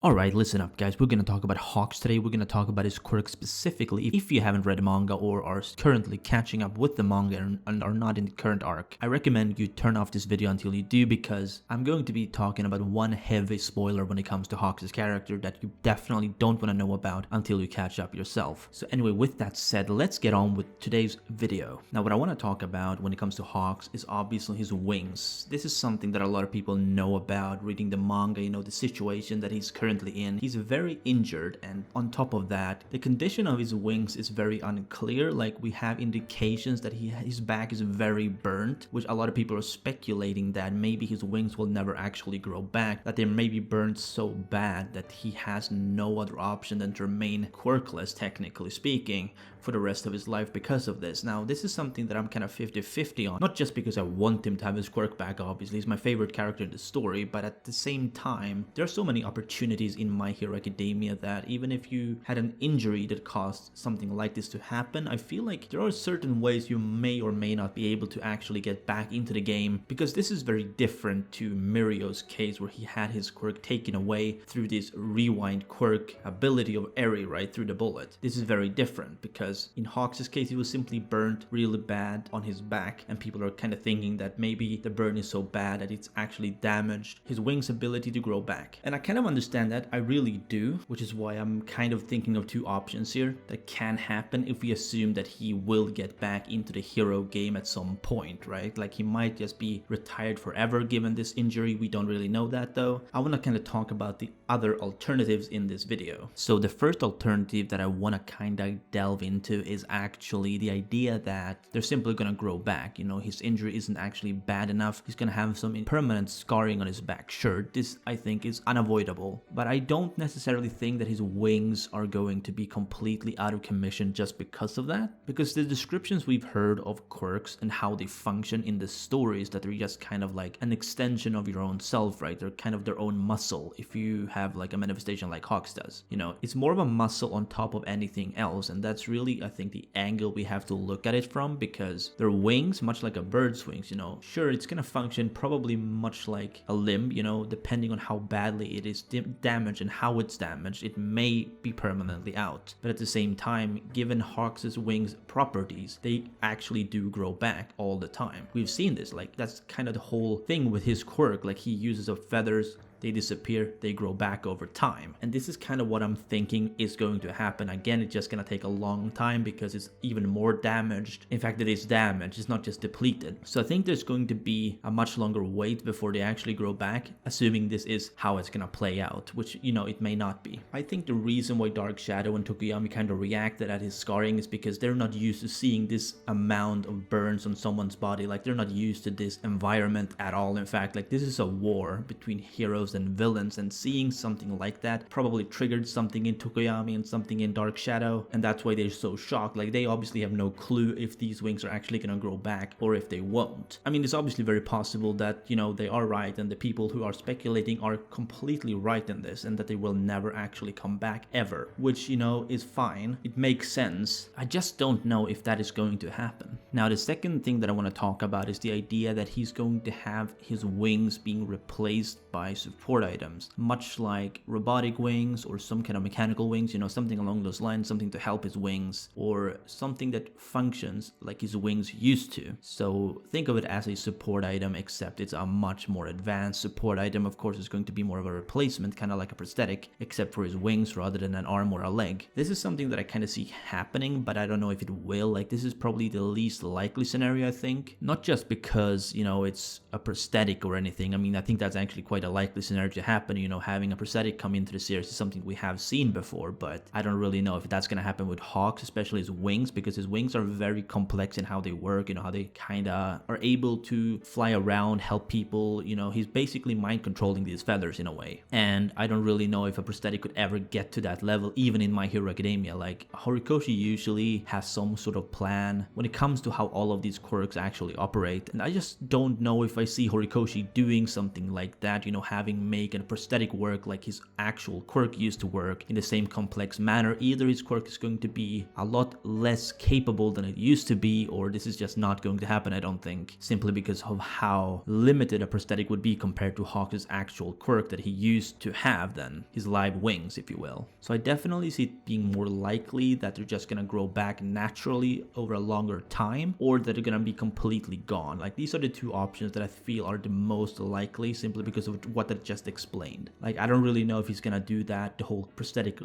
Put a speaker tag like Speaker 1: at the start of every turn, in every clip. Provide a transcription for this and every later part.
Speaker 1: Alright, listen up guys, we're gonna talk about Hawks today. We're gonna talk about his quirk specifically. If you haven't read the manga or are currently catching up with the manga and are not in the current arc, I recommend you turn off this video until you do, because I'm going to be talking about one heavy spoiler when it comes to Hawks' character that you definitely don't want to know about until you catch up yourself. So anyway, with that said, let's get on with today's video. Now what I want to talk about when it comes to Hawks is obviously his wings. This is something that a lot of people know about reading the manga, the situation that he's currently in. He's very injured, and on top of that, the condition of his wings is very unclear. Like, we have indications that his back is very burnt, which a lot of people are speculating that maybe his wings will never actually grow back, that they may be burnt so bad that he has no other option than to remain quirkless, technically speaking, for the rest of his life because of this. Now, this is something that I'm kind of 50-50 on, not just because I want him to have his quirk back, obviously, he's my favorite character in the story, but at the same time, there are so many opportunities in My Hero Academia that even if you had an injury that caused something like this to happen, I feel like there are certain ways you may or may not be able to actually get back into the game, because this is very different to Mirio's case, where he had his quirk taken away through this rewind quirk ability of Eri right through the bullet. This is very different, because in Hawks' case, he was simply burnt really bad on his back, and people are kind of thinking that maybe the burn is so bad that it's actually damaged his wings' ability to grow back. And I kind of understand that, I really do, which is why I'm kind of thinking of two options here that can happen if we assume that he will get back into the hero game at some point, right? Like, he might just be retired forever given this injury. We don't really know that though. I want to kind of talk about the other alternatives in this video. So the first alternative that I want to kind of delve into is actually the idea that they're simply gonna grow back. His injury isn't actually bad enough. He's gonna have some permanent scarring on his back. Sure, this I think is unavoidable, but I don't necessarily think that his wings are going to be completely out of commission just because of that, because the descriptions we've heard of quirks and how they function in the stories, that they're just kind of like an extension of your own self, right? They're kind of their own muscle if you have like a manifestation like Hawks does. It's more of a muscle on top of anything else, and that's really, I think, the angle we have to look at it from, because their wings, much like a bird's wings, sure, it's gonna function probably much like a limb, depending on how badly it is damaged and how it's damaged, it may be permanently out. But at the same time, given Hawks' wings properties, they actually do grow back all the time. We've seen this, like, that's kind of the whole thing with his quirk. Like, he uses up feathers, they disappear, they grow back over time. And this is kind of what I'm thinking is going to happen. Again, it's just gonna take a long time because it's even more damaged. In fact, it is damaged, it's not just depleted. So I think there's going to be a much longer wait before they actually grow back, assuming this is how it's gonna play out, which, it may not be. I think the reason why Dark Shadow and Tokuyami kind of reacted at his scarring is because they're not used to seeing this amount of burns on someone's body. Like, they're not used to this environment at all. In fact, like, this is a war between heroes and villains, and seeing something like that probably triggered something in Tokoyami and something in Dark Shadow, and that's why they're so shocked. Like, they obviously have no clue if these wings are actually gonna grow back or if they won't. I mean, it's obviously very possible that, they are right, and the people who are speculating are completely right in this, and that they will never actually come back ever, which, is fine. It makes sense. I just don't know if that is going to happen. Now, the second thing that I want to talk about is the idea that he's going to have his wings being replaced by support items, much like robotic wings or some kind of mechanical wings, something along those lines, something to help his wings, or something that functions like his wings used to. So think of it as a support item, except it's a much more advanced support item. Of course, it's going to be more of a replacement, kind of like a prosthetic, except for his wings rather than an arm or a leg. This is something that I kind of see happening, but I don't know if it will. Like, this is probably the least likely scenario, I think. Not just because, it's a prosthetic or anything. I mean, I think that's actually quite a likely scenario to happen. Having a prosthetic come into the series is something we have seen before, but I don't really know if that's gonna happen with Hawks, especially his wings, because his wings are very complex in how they work, how they kinda are able to fly around, help people. He's basically mind controlling these feathers in a way, and I don't really know if a prosthetic could ever get to that level, even in My Hero Academia. Like, Horikoshi usually has some sort of plan when it comes to how all of these quirks actually operate, and I just don't know if I see Horikoshi doing something like that, having make a prosthetic work like his actual quirk used to work in the same complex manner. Either his quirk is going to be a lot less capable than it used to be, or this is just not going to happen, I don't think, simply because of how limited a prosthetic would be compared to Hawk's actual quirk that he used to have then, his live wings, if you will. So I definitely see it being more likely that they're just gonna grow back naturally over a longer time, or that they're gonna be completely gone. Like, these are the two options that I feel are the most likely, simply because of what I just explained. Like, I don't really know if he's gonna do that, the whole prosthetic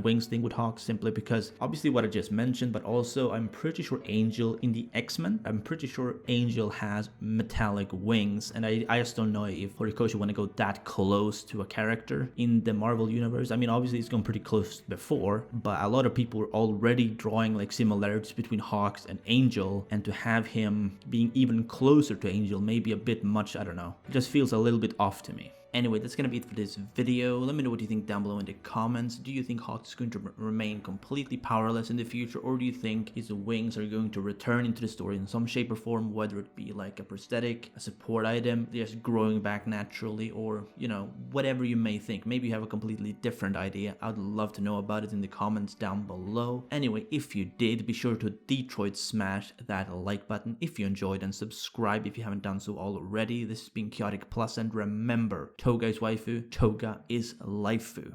Speaker 1: wings thing with Hawk, simply because obviously what I just mentioned, but also I'm pretty sure Angel in the X-Men, I'm pretty sure Angel has metallic wings, and I just don't know if Horikoshi want to go that close to a character in the Marvel universe. I mean, obviously it's gone pretty close before, but a lot of people were already drawing like similarities between Hawks and Angel, and to have him being even closer to Angel may be a bit much, I don't know. It just feels a little bit off to me. Anyway, that's gonna be it for this video. Let me know what you think down below in the comments. Do you think Hawk is going to remain completely powerless in the future, or do you think his wings are going to return into the story in some shape or form, whether it be like a prosthetic, a support item, just growing back naturally, or, you know, whatever you may think. Maybe you have a completely different idea. I'd love to know about it in the comments down below. Anyway, if you did, be sure to Detroit smash that like button if you enjoyed, and subscribe if you haven't done so already. This has been Chaotic Plus, and remember, Toga is waifu, Toga is laifu.